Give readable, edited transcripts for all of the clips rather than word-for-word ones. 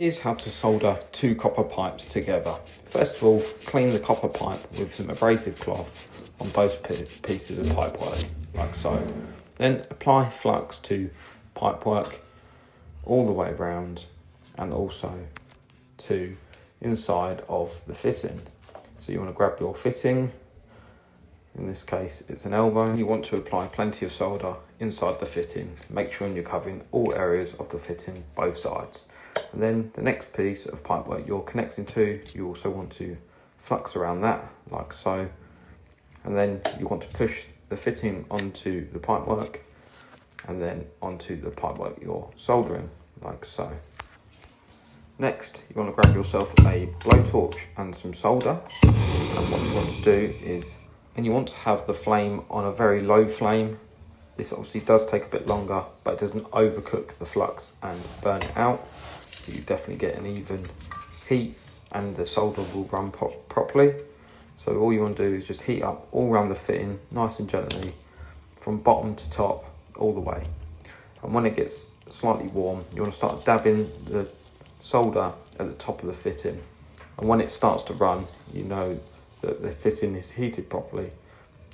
Here's how to solder two copper pipes together. First of all, clean the copper pipe with some abrasive cloth on both pieces of pipework, like so. Then apply flux to pipework all the way around and also to inside of the fitting. So you want to grab your fitting, in this case it's an elbow. You want to apply plenty of solder inside the fitting. Make sure you're covering all areas of the fitting, both sides. And then the next piece of pipework you're connecting to, you also want to flux around that, like so. And then you want to push the fitting onto the pipework and then onto the pipework you're soldering, like so. Next, you want to grab yourself a blowtorch and some solder. And what you want to do is, and you want to have the flame on a very low flame. This obviously does take a bit longer, but it doesn't overcook the flux and burn it out. So you definitely get an even heat and the solder will run properly. So all you want to do is just heat up all around the fitting, nice and gently, from bottom to top, all the way. And when it gets slightly warm, you want to start dabbing the solder at the top of the fitting. And when it starts to run, you know that the fitting is heated properly,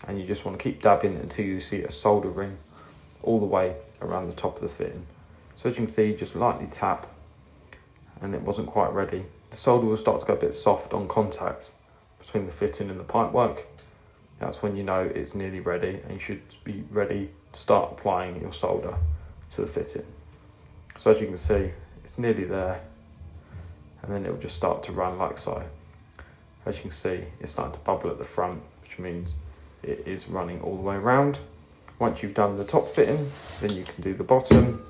and you just want to keep dabbing until you see a solder ring all the way around the top of the fitting. So as you can see, just lightly tap and it wasn't quite ready. The solder will start to go a bit soft on contact between the fitting and the pipework. That's when you know it's nearly ready and you should be ready to start applying your solder to the fitting. So as you can see, it's nearly there, and then it will just start to run like so. As you can see, it's starting to bubble at the front, which means it is running all the way around. Once you've done the top fitting, then you can do the bottom,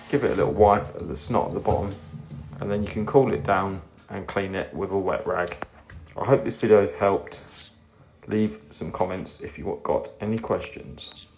give it a little wipe at the snot at the bottom, and then you can cool it down and clean it with a wet rag. I hope this video helped. Leave some comments if you've got any questions.